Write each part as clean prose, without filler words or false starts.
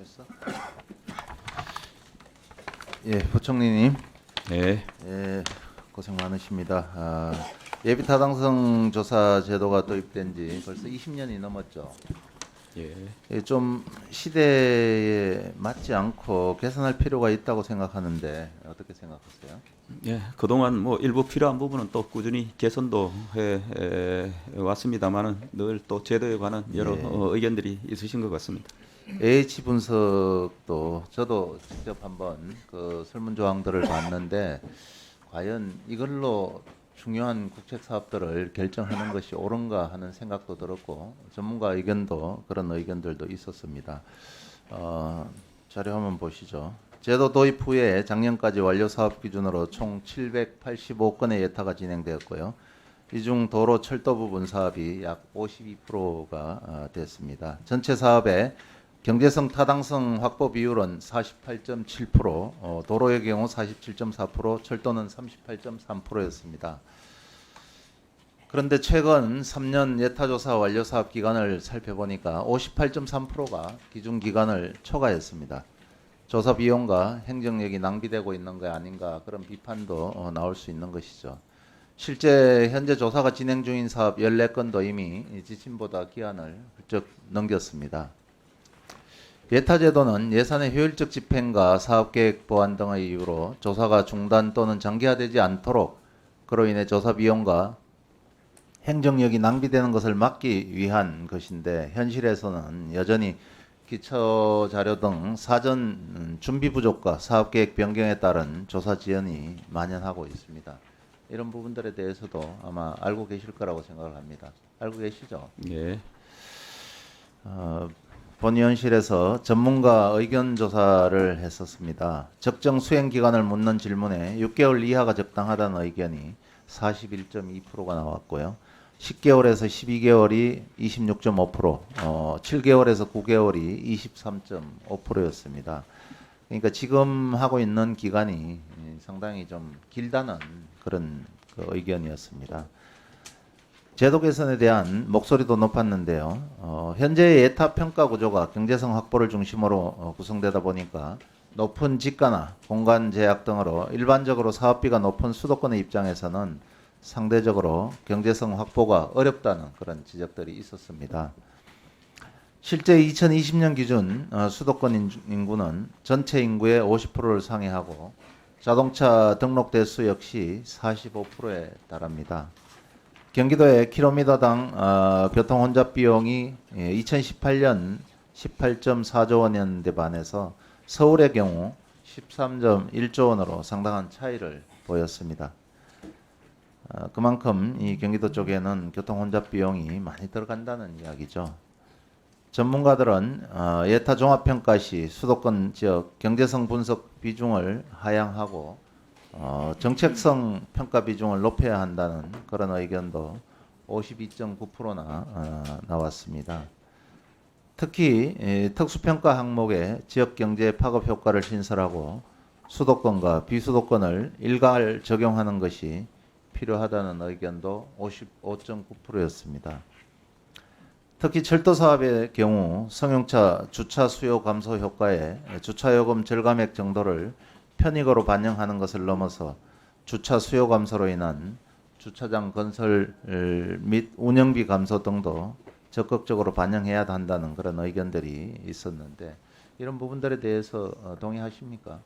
됐어? 예, 부총리님. 네, 예, 고생 많으십니다. 예비 타당성 조사 제도가 도입된 지 벌써 20년이 넘었죠. 예, 예, 좀 시대에 맞지 않고 개선할 필요가 있다고 생각하는데 어떻게 생각하세요? 예. 그동안 뭐 일부 필요한 부분은 또 꾸준히 개선도 해 왔습니다만은 늘 또 제도에 관한 여러 예. 의견들이 있으신 것 같습니다. AH 분석도 저도 직접 한번 그 설문조항들을 봤는데 과연 이걸로 중요한 국책 사업들을 결정하는 것이 옳은가 하는 생각도 들었고 전문가 의견도 그런 의견들도 있었습니다. 자료 한번 보시죠. 제도 도입 후에 작년까지 완료 사업 기준으로 총 785건의 예타가 진행되었고요. 이 중 도로 철도 부분 사업이 약 52%가 됐습니다. 전체 사업의 경제성 타당성 확보 비율은 48.7%, 도로의 경우 47.4%, 철도는 38.3%였습니다. 그런데 최근 3년 예타조사 완료 사업 기간을 살펴보니까 58.3%가 기준 기간을 초과했습니다. 조사 비용과 행정력이 낭비되고 있는 거 아닌가 그런 비판도 나올 수 있는 것이죠. 실제 현재 조사가 진행 중인 사업 14건도 이미 지침보다 기한을 훌쩍 넘겼습니다. 예타제도는 예산의 효율적 집행과 사업계획 보완 등의 이유로 조사가 중단 또는 장기화되지 않도록 그로 인해 조사 비용과 행정력이 낭비되는 것을 막기 위한 것인데 현실에서는 여전히 기초 자료 등 사전 준비 부족과 사업계획 변경에 따른 조사 지연이 만연하고 있습니다. 이런 부분들에 대해서도 아마 알고 계실 거라고 생각을 합니다. 알고 계시죠? 예, 본의원실에서 전문가 의견 조사를 했었습니다. 적정 수행 기간을 묻는 질문에 6개월 이하가 적당하다는 의견이 41.2%가 나왔고요. 10개월에서 12개월이 26.5%, 7개월에서 9개월이 23.5%였습니다. 그러니까 지금 하고 있는 기간이 상당히 좀 길다는 그런 그 의견이었습니다. 제도 개선에 대한 목소리도 높았는데요. 현재의 예타 평가 구조가 경제성 확보를 중심으로 구성되다 보니까 높은 지가나 공간 제약 등으로 일반적으로 사업비가 높은 수도권의 입장에서는 상대적으로 경제성 확보가 어렵다는 그런 지적들이 있었습니다. 실제 2020년 기준 수도권 인구는 전체 인구의 50%를 상회하고 자동차 등록 대수 역시 45%에 달합니다. 경기도의 킬로미터당 교통 혼잡 비용이 2018년 18.4조 원이었는데 반해서 서울의 경우 13.1조 원으로 상당한 차이를 보였습니다. 그만큼 이 경기도 쪽에는 교통 혼잡 비용이 많이 들어간다는 이야기죠. 전문가들은 예타 종합평가 시 수도권 지역 경제성 분석 비중을 하향하고 정책성 평가 비중을 높여야 한다는 그런 의견도 52.9%나 나왔습니다. 특히 특수평가 항목에 지역경제 파급 효과를 신설하고 수도권과 비수도권을 일괄 적용하는 것이 필요하다는 의견도 55.9%였습니다. 특히 철도 사업의 경우 승용차 주차 수요 감소 효과에 주차요금 절감액 정도를 편익으로 반영하는 것을 넘어서 주차 수요 감소로 인한 주차장 건설 및 운영비 감소 등도 적극적으로 반영해야 한다는 그런 의견들이 있었는데 이런 부분들에 대해서 동의하십니까?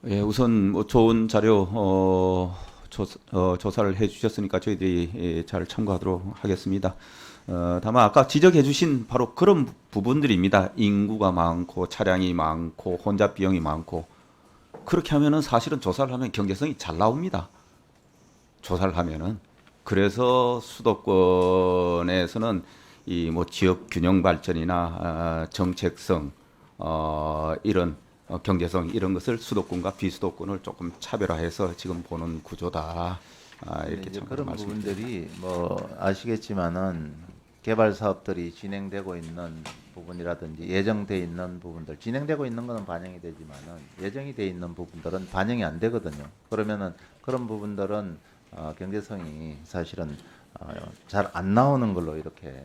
예. 우선 뭐 좋은 자료 조사를 해주셨으니까 저희들이 잘 참고하도록 하겠습니다. 다만 아까 지적해주신 바로 그런 부분들입니다. 인구가 많고 차량이 많고 혼잡 비용이 많고 그렇게 하면은 사실은 조사를 하면 경제성이 잘 나옵니다. 조사를 하면은. 그래서 수도권에서는 이 뭐 지역 균형 발전이나 정책성 이런 경제성 이런 것을 수도권과 비수도권을 조금 차별화해서 지금 보는 구조다. 이렇게 이제 참고로 그런 말씀드립니다. 부분들이 뭐 아시겠지만은 개발 사업들이 진행되고 있는 부분이라든지 예정돼 있는 부분들 진행되고 있는 것은 반영이 되지만은 예정이 돼 있는 부분들은 반영이 안 되거든요. 그러면은 그런 부분들은 경제성이 사실은 잘 안 나오는 걸로 이렇게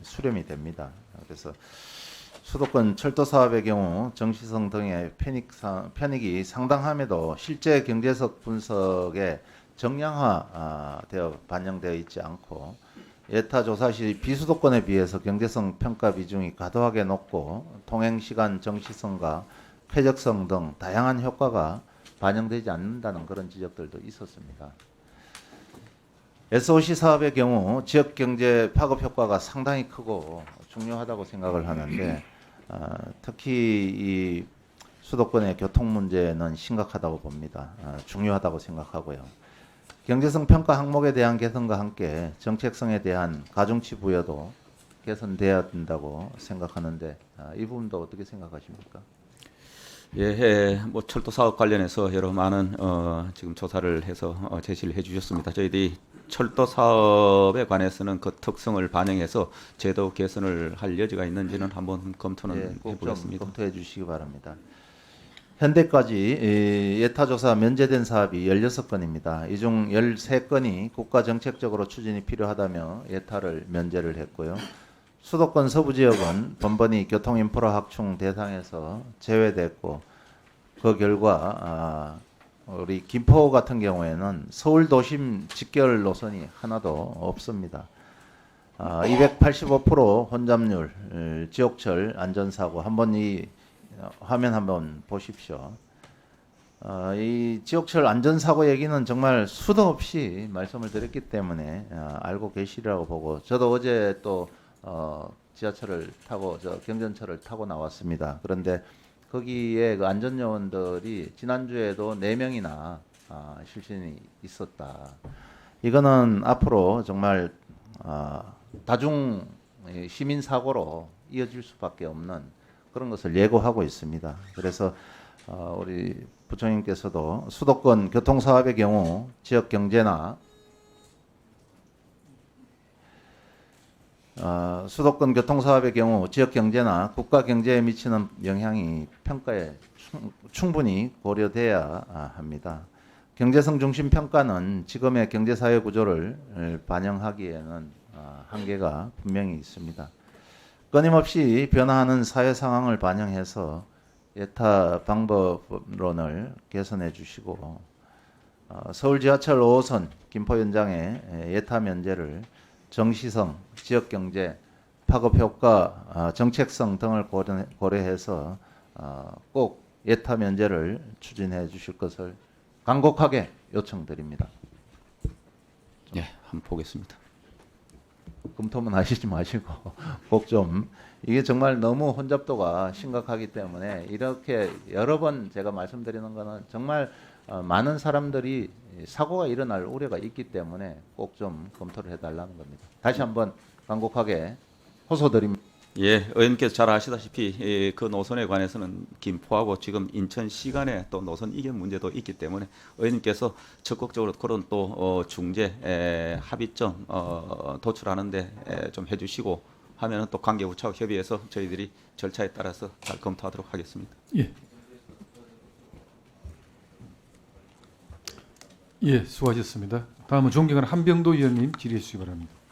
수렴이 됩니다. 그래서 수도권 철도 사업의 경우 정시성 등의 편익이 상당함에도 실제 경제적 분석에 정량화되어 반영되어 있지 않고 예타 조사 시 비수도권에 비해서 경제성 평가 비중이 과도하게 높고 통행 시간 정시성과 쾌적성 등 다양한 효과가 반영되지 않는다는 그런 지적들도 있었습니다. SOC 사업의 경우 지역 경제 파급 효과가 상당히 크고 중요하다고 생각을 하는데 특히 이 수도권의 교통 문제는 심각하다고 봅니다. 중요하다고 생각하고요. 경제성 평가 항목에 대한 개선과 함께 정책성에 대한 가중치 부여도 개선돼야 된다고 생각하는데 이 부분도 어떻게 생각하십니까? 예, 뭐 철도 사업 관련해서 여러 많은 지금 조사를 해서 제시를 해주셨습니다. 저희들이 철도 사업에 관해서는 그 특성을 반영해서 제도 개선을 할 여지가 있는지는 한번 검토는 꼭 좀 해보겠습니다. 검토해 주시기 바랍니다. 현대까지 예타조사 면제된 사업이 16건입니다. 이 중 13건이 국가 정책적으로 추진이 필요하다며 예타를 면제를 했고요. 수도권 서부 지역은 번번이 교통 인프라 확충 대상에서 제외됐고 그 결과 우리 김포 같은 경우에는 서울 도심 직결 노선이 하나도 없습니다. 285% 혼잡률, 지옥철 안전사고 한번 이 화면 한번 보십시오. 이 지옥철 안전사고 얘기는 정말 수도 없이 말씀을 드렸기 때문에 알고 계시리라고 보고 저도 어제 또 지하철을 타고 경전철을 타고 나왔습니다. 그런데 거기에 그 안전요원들이 지난주에도 4명이나 실신이 있었다. 이거는 앞으로 정말 다중 시민 사고로 이어질 수밖에 없는 그런 것을 예고하고 있습니다. 그래서 우리 부총님께서도 수도권 교통사업의 경우 지역 경제나 수도권 교통사업의 경우 지역 경제나 국가 경제에 미치는 영향이 평가에 충분히 고려돼야 합니다. 경제성 중심 평가는 지금의 경제사회 구조를 반영하기에는 한계가 분명히 있습니다. 끊임없이 변화하는 사회 상황을 반영해서 예타 방법론을 개선해 주시고 서울 지하철 5호선 김포 연장의 예타 면제를 정시성, 지역경제, 파급효과, 정책성 등을 고려해서 꼭 예타 면제를 추진해 주실 것을 간곡하게 요청드립니다. 예, 한번 보겠습니다. 검토만 하시지 마시고 꼭 좀 이게 정말 너무 혼잡도가 심각하기 때문에 이렇게 여러 번 제가 말씀드리는 거는 정말 많은 사람들이 사고가 일어날 우려가 있기 때문에 꼭 좀 검토를 해달라는 겁니다. 다시 한번 간곡하게 호소드립니다. 예, 의원님께서 잘 아시다시피 그 노선에 관해서는 김포하고 지금 인천 시간에 또 노선 이견 문제도 있기 때문에 의원님께서 적극적으로 그런 또 중재 합의점 도출하는데 좀 해주시고 하면은 또 관계부처와 협의해서 저희들이 절차에 따라서 잘 검토하도록 하겠습니다. 예. 예, 수고하셨습니다. 다음은 존경하는 한병도 의원님 질의해 주시기 바랍니다.